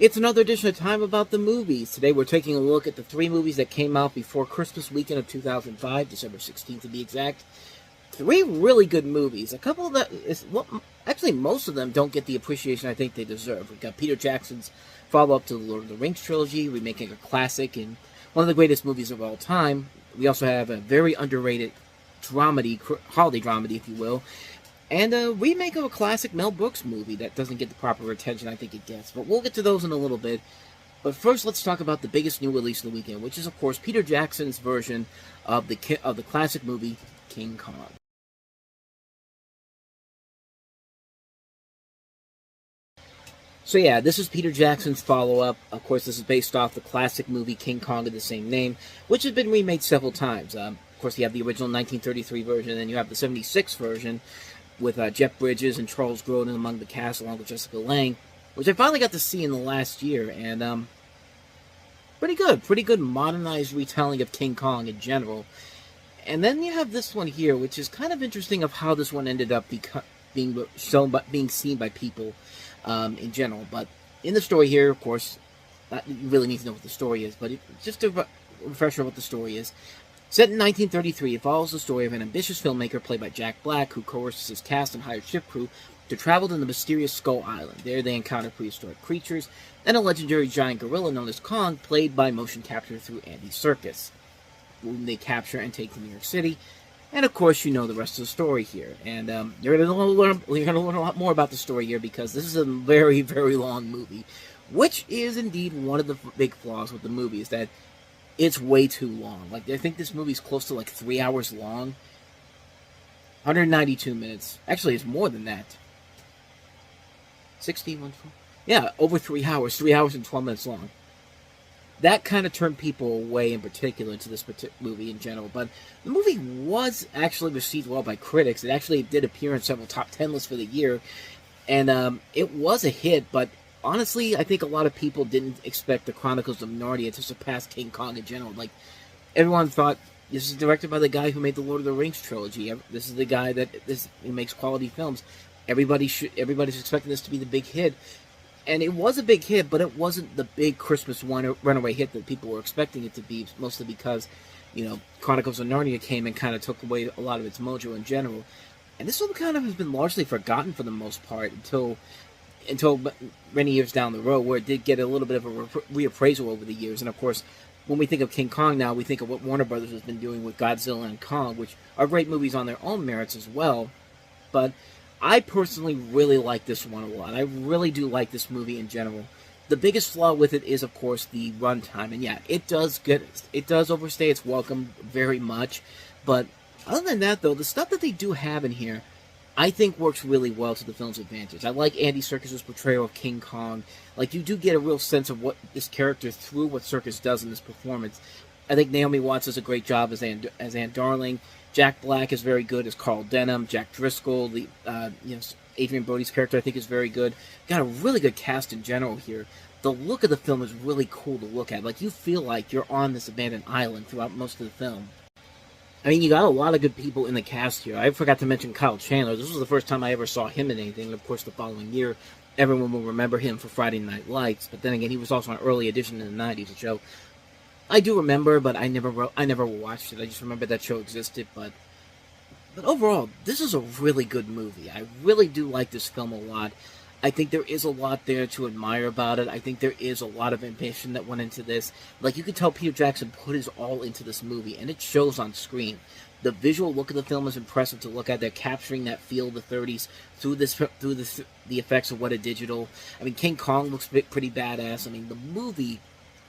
It's another edition of Time About the Movies. Today we're taking a look at the 3 movies that came out before Christmas weekend of 2005, December 16th to be exact. 3 really good movies. A couple that actually most of them don't get the appreciation I think they deserve. We've got Peter Jackson's follow-up to the Lord of the Rings trilogy, remaking a classic and one of the greatest movies of all time. We also have a very underrated dramedy, holiday dramedy, if you will, and a remake of a classic Mel Brooks movie that doesn't get the proper attention I think it gets. But we'll get to those in a little bit. But first, let's talk about the biggest new release of the weekend, which is, of course, Peter Jackson's version of the classic movie King Kong. So yeah, this is Peter Jackson's follow-up. Of course, this is based off the classic movie King Kong of the same name, which has been remade several times. Of course, you have the original 1933 version, and you have the 76 version with Jeff Bridges and Charles Grodin among the cast, along with Jessica Lange, which I finally got to see in the last year, and pretty good modernized retelling of King Kong in general. And then you have this one here, which is kind of interesting of how this one ended up being seen by people in general. But in the story here, of course, you really need to know what the story is, but just a refresher of what the story is. Set in 1933, it follows the story of an ambitious filmmaker played by Jack Black who coerces his cast and hired ship crew to travel to the mysterious Skull Island. There they encounter prehistoric creatures and a legendary giant gorilla known as Kong, played by motion capture through Andy Serkis, whom they capture and take to New York City. And of course, you know the rest of the story here. And you're going to learn a lot more about the story here because this is a very, very long movie, which is indeed one of the big flaws with the movie, is that it's way too long. Like, I think this movie's close to like 3 hours long. 192 minutes. Actually, it's more than that. 61. Yeah, over 3 hours. 3 hours and 12 minutes long. That kind of turned people away, in particular, to this movie in general. But the movie was actually received well by critics. It actually did appear in several top 10 lists for the year. And it was a hit, but honestly, I think a lot of people didn't expect the Chronicles of Narnia to surpass King Kong in general. Like, everyone thought, this is directed by the guy who made the Lord of the Rings trilogy. This is the guy that makes quality films. Everybody's expecting this to be the big hit. And it was a big hit, but it wasn't the big Christmas runaway hit that people were expecting it to be, mostly because, Chronicles of Narnia came and kind of took away a lot of its mojo in general. And this one kind of has been largely forgotten for the most part until many years down the road, where it did get a little bit of a reappraisal over the years. And of course, when we think of King Kong now, we think of what Warner Brothers has been doing with Godzilla and Kong, which are great movies on their own merits as well. But I personally really like this one a lot. I really do like this movie in general. The biggest flaw with it is, of course, the runtime. And yeah, it does overstay its welcome very much. But other than that, though, the stuff that they do have in here, I think works really well to the film's advantage. I like Andy Serkis' portrayal of King Kong. Like, you do get a real sense of what this character, through what Serkis does in this performance. I think Naomi Watts does a great job as Anne Darling. Jack Black is very good as Carl Denham. Jack Driscoll, Adrian Brody's character, I think is very good. Got a really good cast in general here. The look of the film is really cool to look at. Like, you feel like you're on this abandoned island throughout most of the film. I mean, you got a lot of good people in the cast here. I forgot to mention Kyle Chandler. This was the first time I ever saw him in anything. And of course, the following year, everyone will remember him for Friday Night Lights. But then again, he was also an early edition in the 90s, a show I do remember, but I never watched it. I just remember that show existed. But overall, this is a really good movie. I really do like this film a lot. I think there is a lot there to admire about it. I think there is a lot of ambition that went into this. Like, you could tell Peter Jackson put his all into this movie, and it shows on screen. The visual look of the film is impressive to look at. They're capturing that feel of the 30s through the effects of what a digital. I mean, King Kong looks pretty badass. I mean, the movie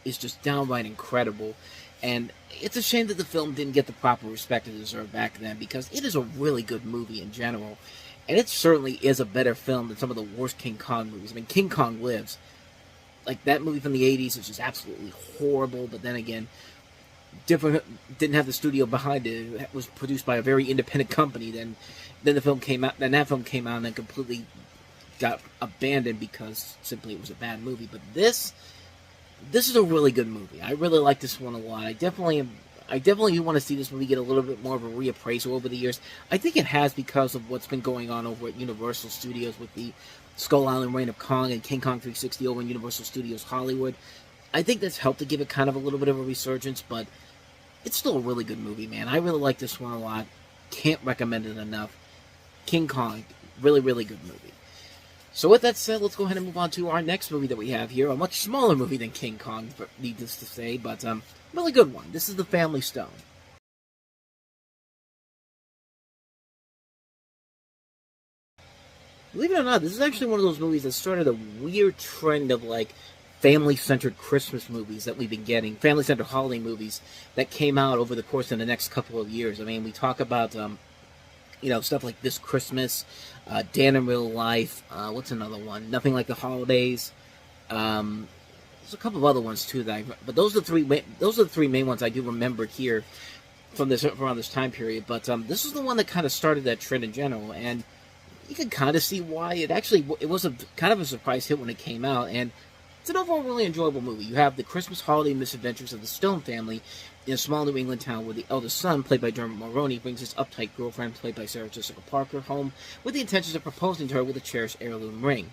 is just downright incredible. And it's a shame that the film didn't get the proper respect it deserved back then, because it is a really good movie in general. And it certainly is a better film than some of the worst King Kong movies. I mean, King Kong Lives. Like, that movie from the 80s is just absolutely horrible, but then again, didn't have the studio behind it. It was produced by a very independent company. Then the film came out, then that film came out and then completely got abandoned because simply it was a bad movie. But this is a really good movie. I really like this one a lot. I definitely am I definitely want to see this movie get a little bit more of a reappraisal over the years. I think it has because of what's been going on over at Universal Studios with the Skull Island Reign of Kong and King Kong 360 over in Universal Studios Hollywood. I think that's helped to give it kind of a little bit of a resurgence, but it's still a really good movie, man. I really like this one a lot. Can't recommend it enough. King Kong, really, really good movie. So with that said, let's go ahead and move on to our next movie that we have here. A much smaller movie than King Kong, needless to say, but really good one. This is The Family Stone. Believe it or not, this is actually one of those movies that started a weird trend of like family-centered Christmas movies that we've been getting, family-centered holiday movies that came out over the course of the next couple of years. I mean, we talk about stuff like This Christmas, Dan in Real Life. What's another one? Nothing Like the Holidays. There's a couple of other ones too but those are the three. Those are the three main ones I do remember here from around this time period. But this is the one that kind of started that trend in general, and you can kind of see why it was a kind of a surprise hit when it came out, and it's an overall really enjoyable movie. You have the Christmas holiday misadventures of the Stone family in a small New England town where the eldest son, played by Dermot Mulroney, brings his uptight girlfriend, played by Sarah Jessica Parker, home with the intentions of proposing to her with a cherished heirloom ring.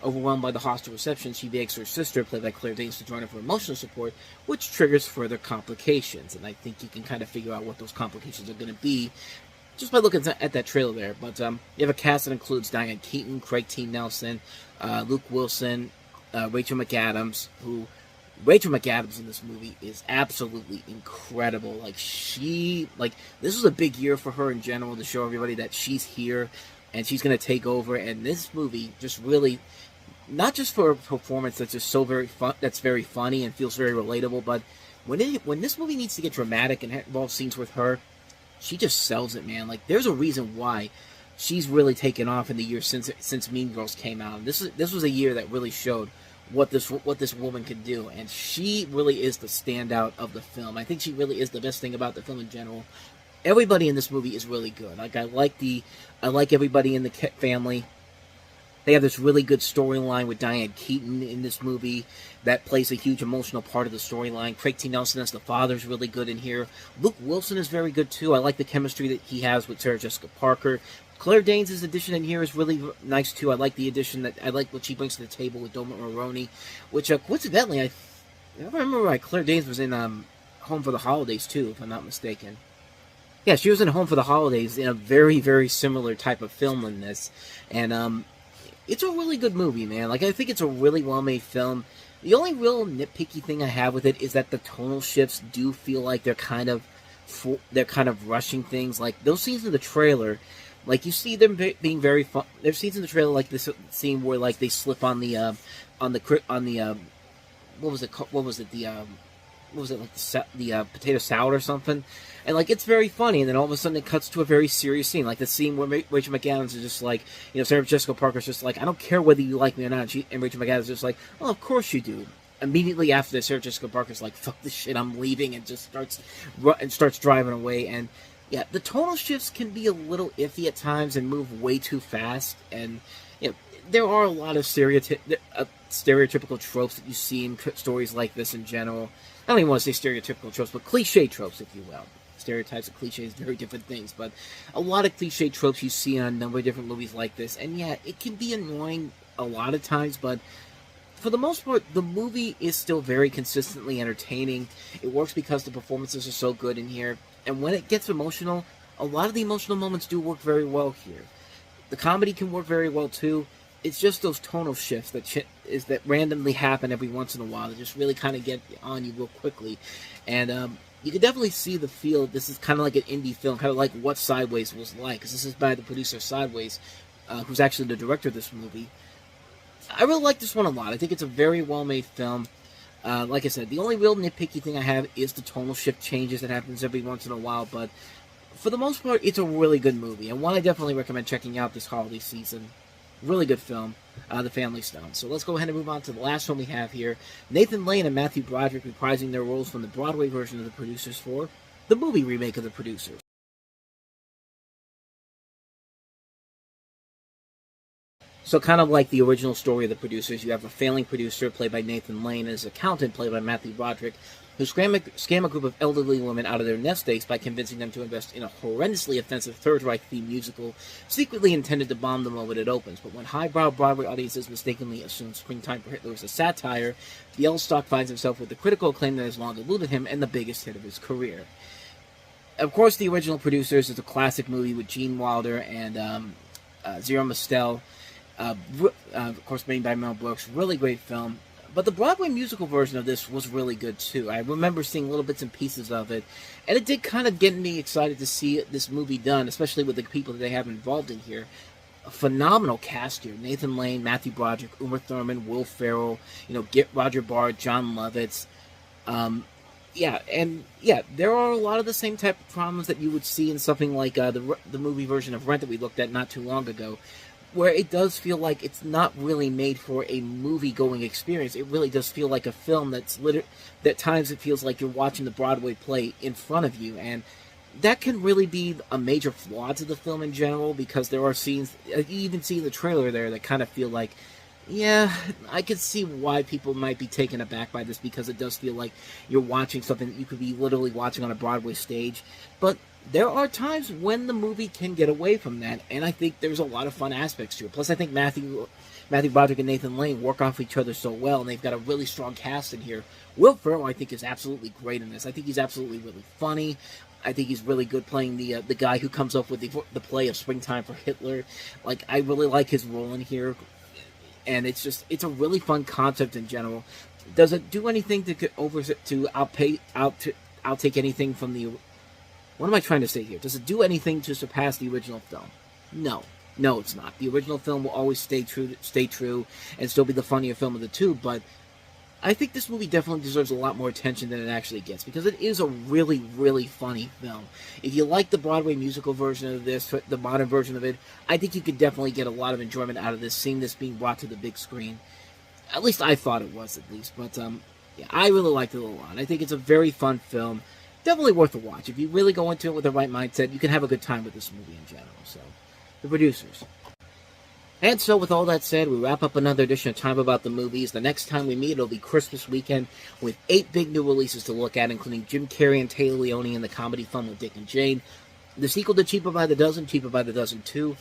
Overwhelmed by the hostile reception, she begs her sister, played by Claire Danes, to join her for emotional support, which triggers further complications. And I think you can kind of figure out what those complications are going to be just by looking at that trailer there. But you have a cast that includes Diane Keaton, Craig T. Nelson, Luke Wilson, Rachel McAdams, Rachel McAdams in this movie is absolutely incredible. This was a big year for her in general to show everybody that she's here and she's going to take over. And this movie just really, not just for a performance that's just so very fun, that's very funny and feels very relatable, but when this movie needs to get dramatic and involve scenes with her, she just sells it, man. Like, there's a reason why she's really taken off in the years since Mean Girls came out. And this was a year that really showed what this woman can do, and she really is the standout of the film. I think she really is the best thing about the film in general. Everybody in this movie is really good. Like, I like everybody in the family. They have this really good storyline with Diane Keaton in this movie that plays a huge emotional part of the storyline. Craig T. Nelson as the father is really good in here. Luke Wilson is very good too. I like the chemistry that he has with Sarah Jessica Parker. Claire Danes' addition in here is really nice too. I like the addition I like what she brings to the table with Dermot Mulroney, which coincidentally, I remember Claire Danes was in Home for the Holidays too, if I'm not mistaken. Yeah, she was in Home for the Holidays in a very, very similar type of film in this, and it's a really good movie, man. Like, I think it's a really well-made film. The only real nitpicky thing I have with it is that the tonal shifts do feel like they're kind of rushing things. Like, those scenes in the trailer, like, you see them being very fun. There's scenes in the trailer like this scene where, like, they slip on the what was it called? What was it, like the potato salad or something? And, like, it's very funny, and then all of a sudden it cuts to a very serious scene, like the scene where Rachel McAdams is just like, Sarah Jessica Parker's just like, I don't care whether you like me or not, and Rachel McAdams is just like, well, of course you do. Immediately after this, Sarah Jessica Parker's like, fuck this shit, I'm leaving, and just starts driving away. And yeah, the tonal shifts can be a little iffy at times and move way too fast, and there are a lot of stereotypical tropes that you see in stories like this in general. I don't even want to say stereotypical tropes, but cliche tropes, if you will. Stereotypes and cliches, very different things, but a lot of cliche tropes you see on a number of different movies like this, and yeah, it can be annoying a lot of times, but for the most part, the movie is still very consistently entertaining. It works because the performances are so good in here, and when it gets emotional, a lot of the emotional moments do work very well here. The comedy can work very well too. It's just those tonal shifts that randomly happen every once in a while that just really kind of get on you real quickly, and you can definitely see the feel. This is kind of like an indie film, kind of like what Sideways was like, because this is by the producer Sideways, who's actually the director of this movie. I really like this one a lot. I think it's a very well-made film. Like I said, the only real nitpicky thing I have is the tonal shift changes that happens every once in a while, but for the most part, it's a really good movie, and one I definitely recommend checking out this holiday season. Really good film, The Family Stone. So let's go ahead and move on to the last one we have here. Nathan Lane and Matthew Broderick reprising their roles from the Broadway version of The Producers for the movie remake of The Producers. So kind of like the original story of The Producers, you have a failing producer played by Nathan Lane and his accountant played by Matthew Broderick, who scam a group of elderly women out of their nest eggs by convincing them to invest in a horrendously offensive Third Reich-themed musical secretly intended to bomb the moment it opens. But when highbrow Broadway audiences mistakenly assume Springtime for Hitler is a satire, Bielstock finds himself with the critical acclaim that has long eluded him and the biggest hit of his career. Of course, the original producers is a classic movie with Gene Wilder and Zero Mostel, of course made by Mel Brooks. Really great film. But the Broadway musical version of this was really good too. I remember seeing little bits and pieces of it, and it did kind of get me excited to see this movie done, especially with the people that they have involved in here. A phenomenal cast here: Nathan Lane, Matthew Broderick, Uma Thurman, Will Ferrell, Roger Bard, John Lovitz. There are a lot of the same type of problems that you would see in something like the movie version of Rent that we looked at not too long ago, where it does feel like it's not really made for a movie-going experience. It really does feel like a film that at times it feels like you're watching the Broadway play in front of you, and that can really be a major flaw to the film in general, because there are scenes, you even see in the trailer there, that kind of feel like, yeah, I could see why people might be taken aback by this, because it does feel like you're watching something that you could be literally watching on a Broadway stage. But there are times when the movie can get away from that, and I think there's a lot of fun aspects to it. Plus, I think Matthew Broderick and Nathan Lane work off each other so well, and they've got a really strong cast in here. Will Ferrell, I think, is absolutely great in this. I think he's absolutely really funny. I think he's really good playing the guy who comes up with the play of Springtime for Hitler. Like, I really like his role in here, and it's a really fun concept in general. Does it do anything to outtake anything from the... What am I trying to say here? Does it do anything to surpass the original film? No. No, it's not. The original film will always stay true, and still be the funnier film of the two, but I think this movie definitely deserves a lot more attention than it actually gets, because it is a really, really funny film. If you like the Broadway musical version of this, the modern version of it, I think you could definitely get a lot of enjoyment out of this, seeing this being brought to the big screen. At least I thought it was, at least. But, yeah, I really liked it a lot. I think it's a very fun film. Definitely worth a watch. If you really go into it with the right mindset, you can have a good time with this movie in general. So, the producers. And so, with all that said, we wrap up another edition of Time About the Movies. The next time we meet, it'll be Christmas weekend, with 8 big new releases to look at, including Jim Carrey and Taylor Leone in the comedy Fun with Dick and Jane, the sequel to Cheaper by the Dozen, Cheaper by the Dozen 2,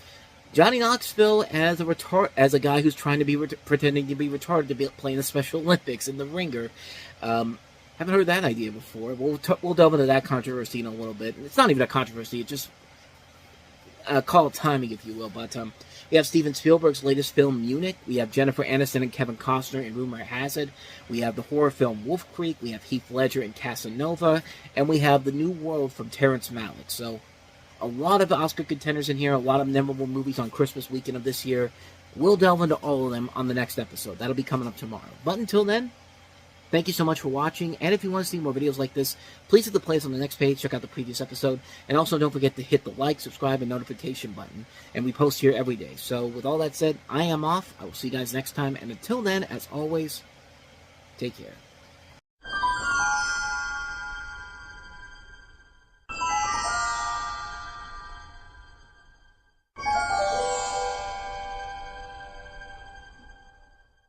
Johnny Knoxville as a guy who's trying to be pretending to be retarded to be playing the Special Olympics in The Ringer. Haven't heard that idea before. We'll delve into that controversy in a little bit. It's not even a controversy. It's just call it timing, if you will. But we have Steven Spielberg's latest film, Munich. We have Jennifer Aniston and Kevin Costner in Rumor Has It. We have the horror film Wolf Creek. We have Heath Ledger in Casanova. And we have The New World from Terrence Malick. So, a lot of Oscar contenders in here. A lot of memorable movies on Christmas weekend of this year. We'll delve into all of them on the next episode. That'll be coming up tomorrow. But until then, thank you so much for watching, and if you want to see more videos like this, please hit the playlist on the next page, check out the previous episode, and also don't forget to hit the like, subscribe, and notification button, and we post here every day. So, with all that said, I am off. I will see you guys next time, and until then, as always, take care.